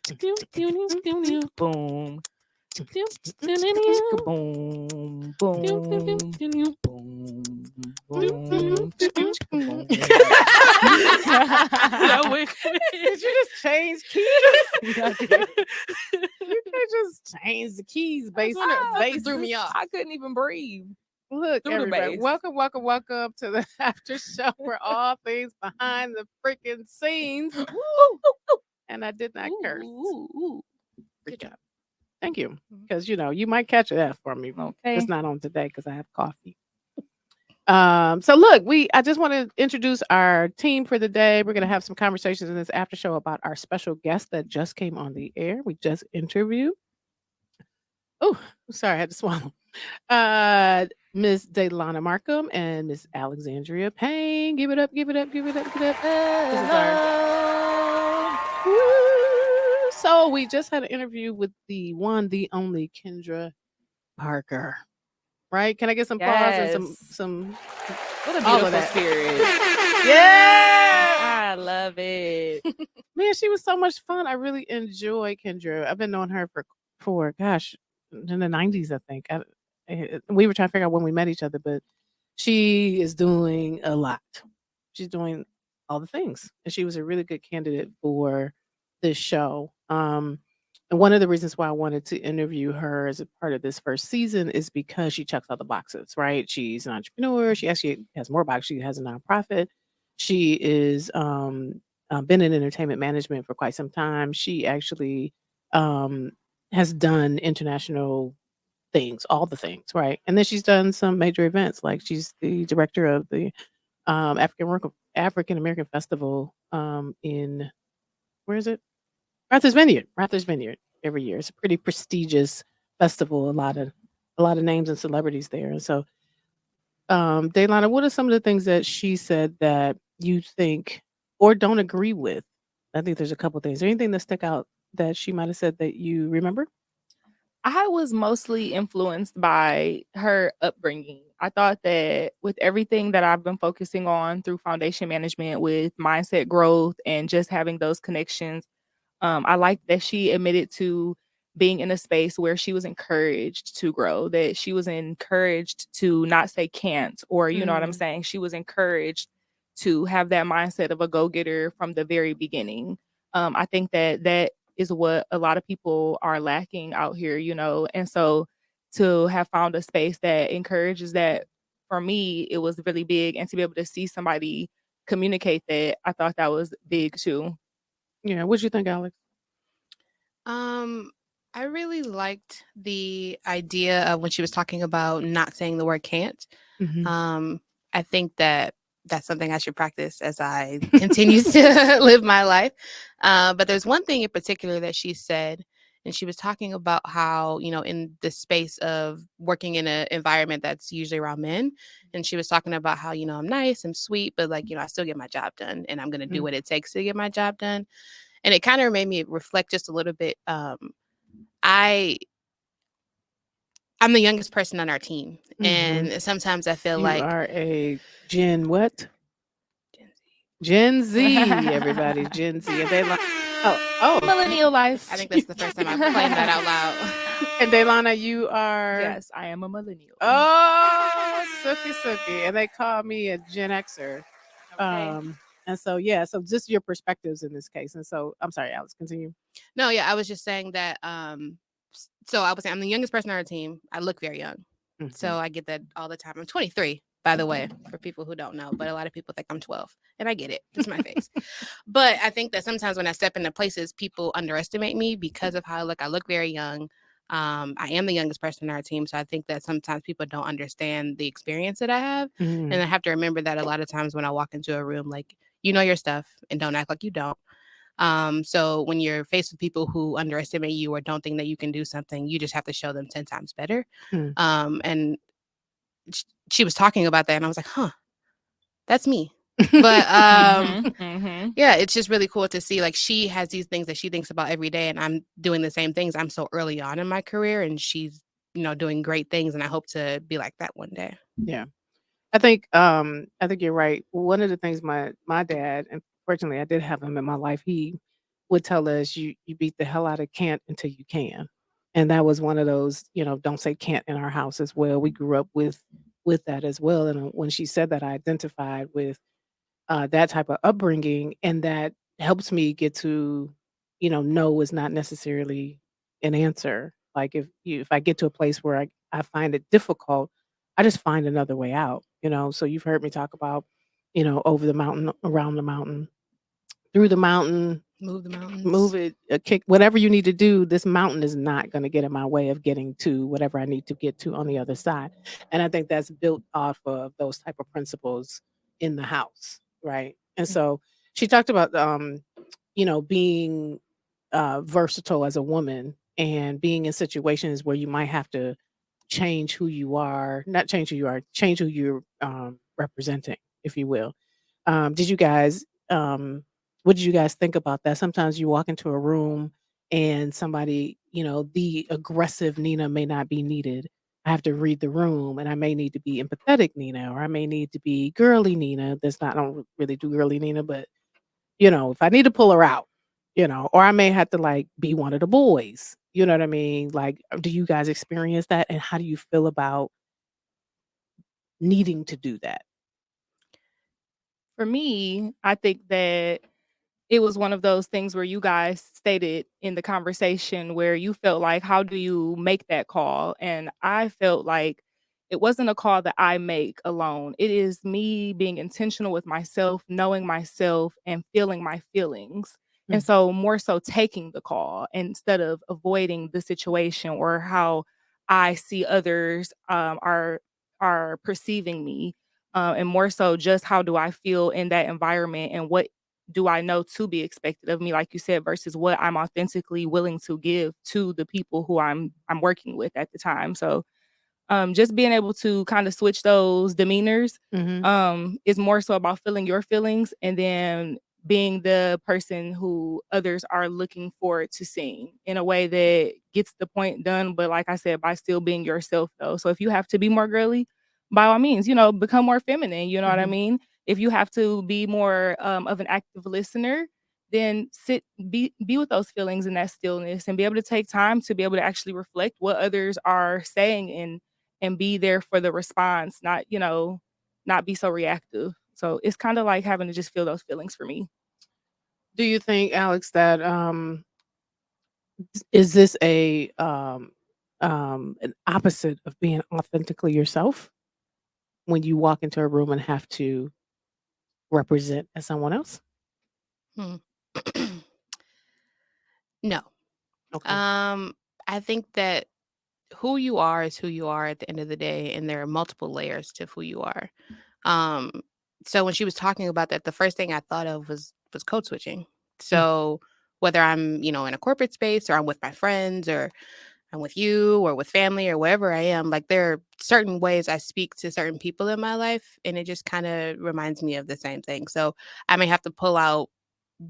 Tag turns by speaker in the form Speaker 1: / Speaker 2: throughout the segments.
Speaker 1: Boom. Boom, boom, boom, boom, boom.
Speaker 2: That went
Speaker 3: Did you just change keys?
Speaker 1: Yeah, I did.
Speaker 3: You can't just change the keys based
Speaker 2: Something threw me off.
Speaker 1: I couldn't even breathe.
Speaker 3: Look,
Speaker 1: Through the
Speaker 3: everybody,
Speaker 1: bass.
Speaker 3: welcome to the after show for all things behind the freaking scenes. And I did not curse. Good job. Thank you. Because, you might catch an F from me.
Speaker 1: Okay.
Speaker 3: It's not on today because I have coffee. So look, I just want to introduce our team for the day. We're going to have some conversations in this after show about our special guest that just came on the air. We just interviewed. Oh, sorry, I had to swallow. Miss Daylonna Marcum and Miss Alexandria Payne. Give it up, give it up, give it up, give it up. This is our. Woo! So we just had an interview with the one, the only Kindra Parker. Right? Can I get some applause and some
Speaker 1: What a
Speaker 3: all of
Speaker 1: beautiful
Speaker 3: that.
Speaker 1: spirit.
Speaker 3: Yeah.
Speaker 1: I love it.
Speaker 3: Man, she was so much fun. I really enjoy Kindra. I've been knowing her for gosh, in the 90s, I think. We were trying to figure out when we met each other, but she is doing a lot. She's doing all the things. And she was a really good candidate for this show. And one of the reasons why I wanted to interview her as a part of this first season is because she checks all the boxes, right? She's an entrepreneur. She actually has more boxes. She has a nonprofit. She is been in entertainment management for quite some time. She actually has done international things, all the things, right? And then she's done some major events, like she's the director of the African American Festival in where is it? Martha's Vineyard every year. It's a pretty prestigious festival. A lot of names and celebrities there. And so, Daylonna, what are some of the things that she said that you think or don't agree with? I think there's a couple things. Is there anything that stuck out that she might have said that you remember?
Speaker 1: I was mostly influenced by her upbringing. I thought that with everything that I've been focusing on through foundation management with mindset growth and just having those connections, I like that she admitted to being in a space where she was encouraged to grow, that she was encouraged to not say can't, or you know what I'm saying? She was encouraged to have that mindset of a go-getter from the very beginning. I think that is what a lot of people are lacking out here, and so to have found a space that encourages that, for me, it was really big. And to be able to see somebody communicate that, I thought that was big too.
Speaker 3: Yeah. What you think, Alex?
Speaker 2: I really liked the idea of when she was talking about not saying the word can't. I think that that's something I should practice as I continue to live my life. But there's one thing in particular that she said, and she was talking about how, in the space of working in an environment that's usually around men. And she was talking about how, I'm nice, I'm sweet, but I still get my job done and I'm going to do what it takes to get my job done. And it kind of made me reflect just a little bit. I'm the youngest person on our team. And sometimes I feel
Speaker 3: you
Speaker 2: like
Speaker 3: are a Gen what? Gen Z, everybody. Gen Z. And Daylonna,
Speaker 1: Millennial life.
Speaker 2: I think that's the first time I've claimed that out loud.
Speaker 3: And Daylonna, you are.
Speaker 1: Yes, I am a millennial.
Speaker 3: Oh, Sookie. And they call me a Gen Xer.
Speaker 1: Okay.
Speaker 3: And so, so just your perspectives in this case. And so, I'm sorry, Alex, continue.
Speaker 2: No, yeah, I was just saying that. So I was saying I'm the youngest person on our team. I look very young. So I get that all the time. I'm 23, by the way, for people who don't know, but a lot of people think I'm 12, and I get it. It's my face. But I think that sometimes when I step into places, people underestimate me because of how I look. I look very young. I am the youngest person on our team, so I think that sometimes people don't understand the experience that I have. And I have to remember that a lot of times when I walk into a room, like, you know your stuff and don't act like you don't. So when you're faced with people who underestimate you or don't think that you can do something, you just have to show them 10 times better. And she was talking about that and I was like, that's me. But yeah, it's just really cool to see, like, she has these things that she thinks about every day and I'm doing the same things. I'm so early on in my career and she's, doing great things, and I hope to be like that one day.
Speaker 3: Yeah. I think you're right. One of the things my dad, and fortunately I did have him in my life, he would tell us you beat the hell out of can't until you can. And that was one of those, don't say can't in our house as well. We grew up with that as well. And when she said that, I identified with that type of upbringing, and that helps me get to, no is not necessarily an answer. Like if I get to a place where I find it difficult, I just find another way out. So you've heard me talk about, over the mountain, around the mountain, through the mountain,
Speaker 2: Move the mountains.
Speaker 3: move it, kick whatever you need to do. This mountain is not going to get in my way of getting to whatever I need to get to on the other side. And I think that's built off of those type of principles in the house, right? And so she talked about being versatile as a woman and being in situations where you might have to change who you are, not change who you are, change who you're representing, if you will. Did you guys what did you guys think about that? Sometimes you walk into a room and somebody, the aggressive Nina may not be needed. I have to read the room, and I may need to be empathetic Nina, or I may need to be girly Nina. I don't really do girly Nina, but if I need to pull her out, or I may have to like be one of the boys. You know what I mean? Like, do you guys experience that? And how do you feel about needing to do that?
Speaker 1: For me, I think that it was one of those things where you guys stated in the conversation where you felt like, how do you make that call? And I felt like it wasn't a call that I make alone. It is me being intentional with myself, knowing myself, and feeling my feelings. And
Speaker 3: Mm.
Speaker 1: so, more so taking the call instead of avoiding the situation or how I see others are perceiving me, and more so just how do I feel in that environment and what do I know to be expected of me, like you said, versus what I'm authentically willing to give to the people who I'm working with at the time. So just being able to kind of switch those demeanors
Speaker 3: Mhm.
Speaker 1: is more so about feeling your feelings and then being the person who others are looking forward to seeing in a way that gets the point done. But like I said, by still being yourself though. So if you have to be more girly, by all means, become more feminine. You know what I
Speaker 3: Mhm.
Speaker 1: mean? If you have to be more of an active listener, then be with those feelings and that stillness and be able to take time to be able to actually reflect what others are saying and be there for the response, not be so reactive. So it's kind of like having to just feel those feelings for me.
Speaker 3: Do you think, Alex, that is this an opposite of being authentically yourself when you walk into a room and have to represent as someone else?
Speaker 2: Hmm. No.
Speaker 3: Okay.
Speaker 2: I think that who you are is who you are at the end of the day, and there are multiple layers to who you are. Um, so when she was talking about that, the first thing I thought of was code switching.
Speaker 3: Mm.
Speaker 2: So whether I'm, in a corporate space or I'm with my friends or I'm with you or with family or wherever I am, like there are certain ways I speak to certain people in my life, and it just kind of reminds me of the same thing. So I may have to pull out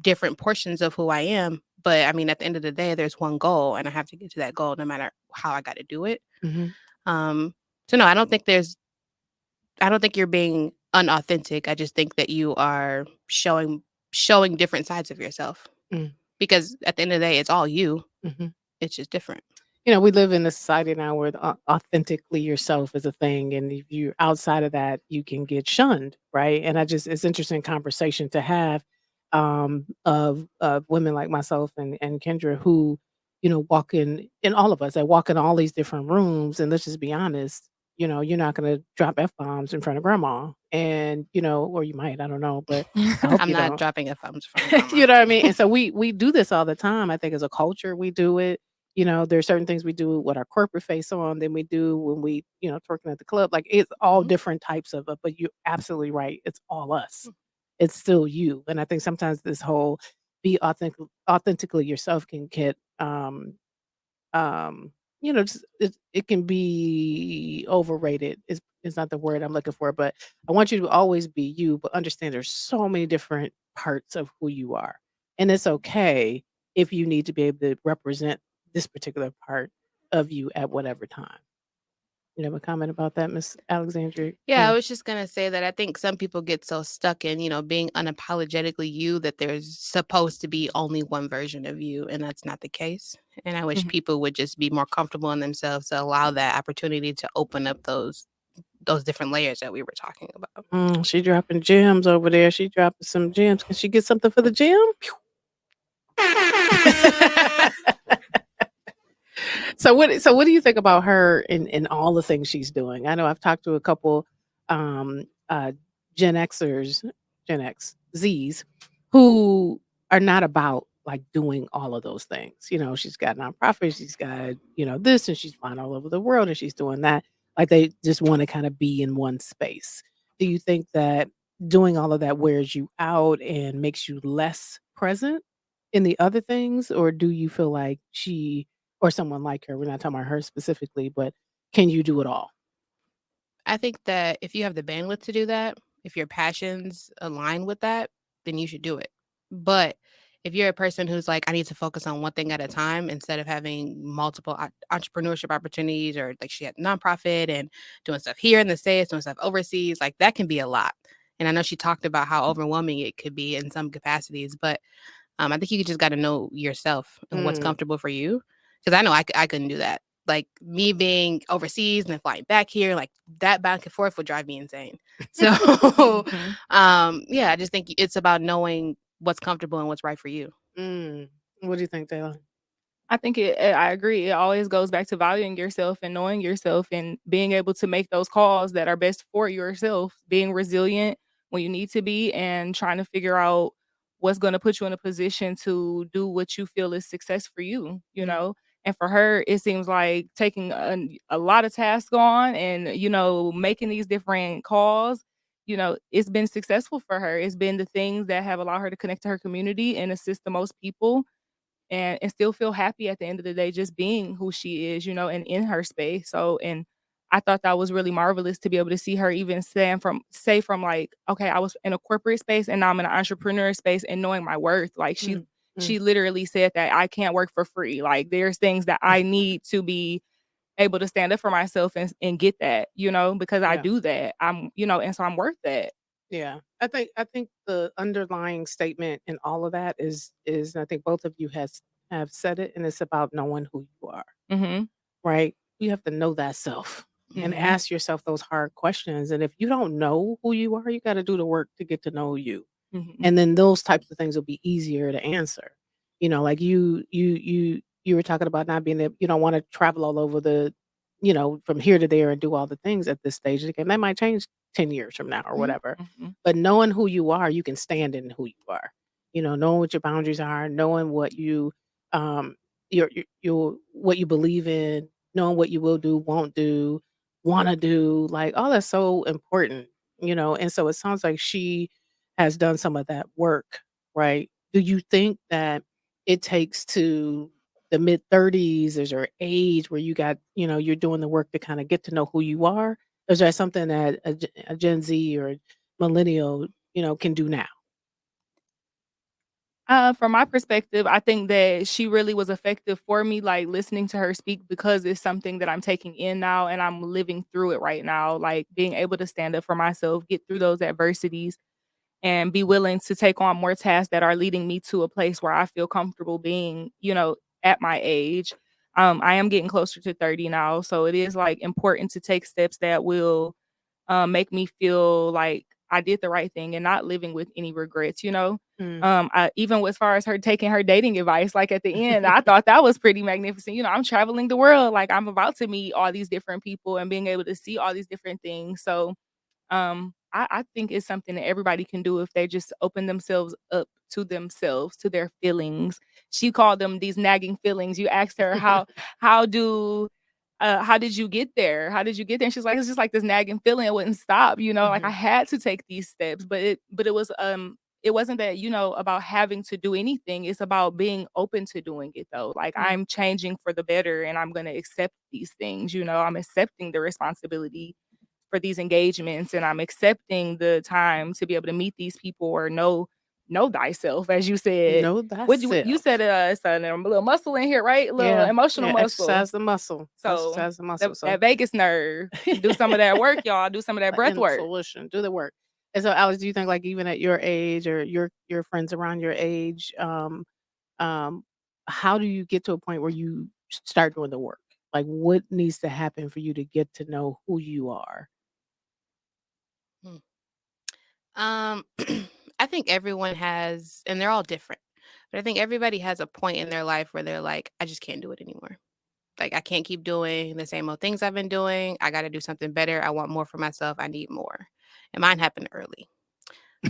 Speaker 2: different portions of who I am, but I mean, at the end of the day, there's one goal, and I have to get to that goal no matter how I got to do it.
Speaker 3: Mhm.
Speaker 2: Um, so no, I don't think you're being unauthentic. I just think that you are showing different sides of yourself.
Speaker 3: Mm.
Speaker 2: Because at the end of the day, it's all you.
Speaker 3: Mhm.
Speaker 2: It's just different.
Speaker 3: We live in a society now where authentically yourself is a thing, and if you're outside of that, you can get shunned, right? And it's interesting conversation to have of women like myself and Kendra who, walk in all of us that walk in all these different rooms, and let's just be honest, you're not going to drop f bombs in front of grandma, and or you might, I don't know, but I hope
Speaker 2: I'm
Speaker 3: you
Speaker 2: not
Speaker 3: don't.
Speaker 2: dropping F-bombs from grandma.
Speaker 3: You know what I mean? And so we do this all the time. I think as a culture, we do it. There's certain things we do with our corporate face on than we do when we, twerking at the club. Like it's all
Speaker 2: Mhm.
Speaker 3: different types of it, but you're absolutely right. It's all us. It's still you. And I think sometimes this whole be authentically yourself can get just it can be overrated is not the word I'm looking for, but I want you to always be you, but understand there's so many different parts of who you are. And it's okay if you need to be able to represent this particular part of you at whatever time. You have a comment about that, Miss Alexandria?
Speaker 2: Yeah, I was just gonna say that I think some people get so stuck in, being unapologetically you that there's supposed to be only one version of you, and that's not the case. And I wish people would just be more comfortable in themselves to allow that opportunity to open up those different layers that we were talking about.
Speaker 3: She dropping gems over there. She dropping some gems. Can she get something for the gym? So what do you think about her in all the things she's doing? I know I've talked to a couple Gen Xers, Gen X Zs, who are not about like doing all of those things. She's got nonprofits, she's got, this, and she's flying all over the world and she's doing that. Like they just want to kind of be in one space. Do you think that doing all of that wears you out and makes you less present in the other things? Or do you feel like she or someone like her, we're not talking about her specifically, but can you do it all?
Speaker 2: I think that if you have the bandwidth to do that, if your passions align with that, then you should do it. But if you're a person who's like, I need to focus on one thing at a time instead of having multiple entrepreneurship opportunities, or like she had nonprofit and doing stuff here in the States, doing stuff overseas, like that can be a lot. And I know she talked about how overwhelming it could be in some capacities, but I think you just got to know yourself and what's comfortable for you. Because I know I couldn't do that. Like me being overseas and then flying back here, like that back and forth would drive me insane. So, yeah, I just think it's about knowing what's comfortable and what's right for you.
Speaker 3: What do you think, Daylonna?
Speaker 1: I think I agree. It always goes back to valuing yourself and knowing yourself and being able to make those calls that are best for yourself, being resilient when you need to be, and trying to figure out what's going to put you in a position to do what you feel is success for you, And for her, it seems like taking a lot of tasks on and, making these different calls, it's been successful for her. It's been the things that have allowed her to connect to her community and assist the most people and still feel happy at the end of the day just being who she is, and in her space. So, and I thought that was really marvelous to be able to see her even say from like, okay, I was in a corporate space and now I'm in an entrepreneur space and knowing my worth. Like she literally said that I can't work for free. Like there's things that I need to be able to stand up for myself and get that, because I do that. And so I'm worth that.
Speaker 3: Yeah. I think the underlying statement in all of that is I think both of you have said it, and it's about knowing who you are. Right? You have to know that self and ask yourself those hard questions. And if you don't know who you are, you got to do the work to get to know you. And then those types of things will be easier to answer. Like you were talking about not being able, you don't want to travel all over from here to there and do all the things at this stage. Again, that might change 10 years from now or whatever. But knowing who you are, you can stand in who you are. Knowing what your boundaries are, knowing what you your what you believe in, knowing what you will do, won't do, want to do, like all that's so important. And so it sounds like she has done some of that work, right? Do you think that it takes to the mid 30s, is there age where you got, you're doing the work to kind of get to know who you are? Or is that something that a Gen Z or a millennial, can do now?
Speaker 1: From my perspective, I think that she really was effective for me, like listening to her speak, because it's something that I'm taking in now and I'm living through it right now. Like being able to stand up for myself, get through those adversities, and be willing to take on more tasks that are leading me to a place where I feel comfortable being, at my age. I am getting closer to 30 now. So it is like important to take steps that will make me feel like I did the right thing and not living with any regrets. Even as far as her taking her dating advice, like at the end, I thought that was pretty magnificent. I'm traveling the world, like I'm about to meet all these different people and being able to see all these different things. So I think it's something that everybody can do if they just open themselves up to themselves, to their feelings. She called them these nagging feelings. You asked her how do how did you get there? How did you get there? And she's like, it's just like this nagging feeling. It wouldn't stop, like I had to take these steps, but it wasn't that, about having to do anything. It's about being open to doing it though. Like I'm changing for the better and I'm going to accept these things, I'm accepting the responsibility for these engagements and I'm accepting the time to be able to meet these people or know know thyself, as you said.
Speaker 3: Know
Speaker 1: What you
Speaker 3: thyself.
Speaker 1: said it's a little muscle in here, right? A little emotional muscle.
Speaker 3: Exercise the muscle.
Speaker 1: So
Speaker 3: Exercise the muscle.
Speaker 1: that vagus nerve. Do some of that work, y'all. Do some of that breath work.
Speaker 3: Solution. Do the work. And so, Alex, do you think, like, even at your age or your friends around your age, how do you get to a point where you start doing the work? Like, what needs to happen for you to get to know who you are?
Speaker 2: I think everyone has, and they're all different, but I think everybody has a point in their life where they're like, I just can't do it anymore. Like, I can't keep doing the same old things I've been doing. I got to do something better. I want more for myself. I need more. And mine happened early.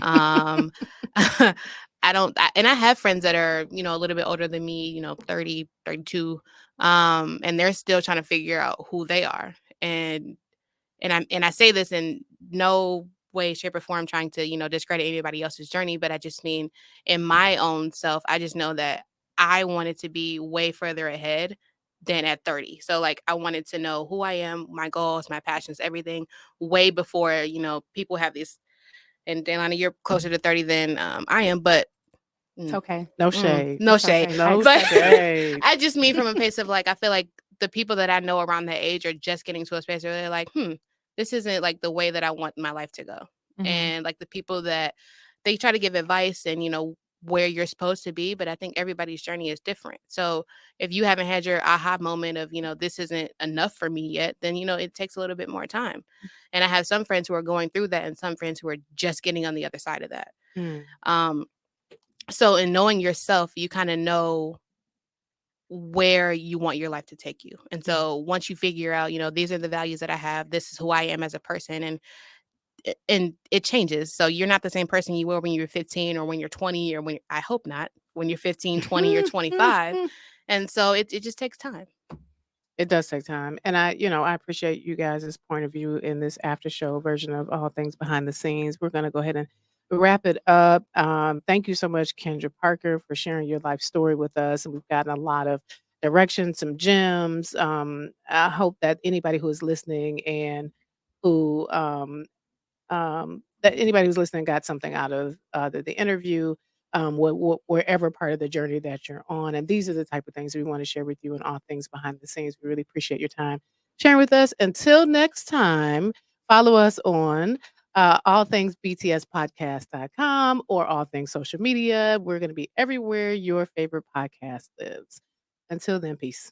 Speaker 2: Um, and I have friends that are, a little bit older than me, 30, 32. And they're still trying to figure out who they are. And I say this in no way, shape, or form trying to, discredit anybody else's journey, but I just mean in my own self, I just know that I wanted to be way further ahead than at 30. So like I wanted to know who I am, my goals, my passions, everything way before, people have these. And Daylonna, you're closer to 30 than I am, but
Speaker 1: it's okay.
Speaker 3: No shade.
Speaker 2: No shade.
Speaker 1: Okay.
Speaker 3: No
Speaker 2: But
Speaker 3: shade.
Speaker 2: I just mean from a place of like, I feel like the people that I know around that age are just getting to a space where they're like, this isn't like the way that I want my life to go.
Speaker 1: Mhm.
Speaker 2: And like the people that they try to give advice and, where you're supposed to be, but I think everybody's journey is different. So if you haven't had your aha moment of, this isn't enough for me yet, then, it takes a little bit more time. And I have some friends who are going through that and some friends who are just getting on the other side of that. So in knowing yourself, you kind of know where you want your life to take you. And so once you figure out, these are the values that I have, this is who I am as a person, and it changes. So you're not the same person you were when you were 15 or when you're 20 or I hope not, when you're 15, 20 or 25. And so it just takes time.
Speaker 3: It does take time. And I appreciate you guys' point of view in this after show version of All Things Behind the Scenes. We're going to go ahead and wrap it up. Thank you so much, Kindra Parker, for sharing your life story with us. And we've gotten a lot of direction, some gems. I hope that anybody who is listening and who that anybody who's listening got something out of the interview, wherever part of the journey that you're on. And these are the type of things we want to share with you and All Things Behind the Scenes. We really appreciate your time sharing with us. Until next time, follow us on allthingsbtspodcast.com or All Things Social Media. We're going to be everywhere your favorite podcast lives. Until then, peace.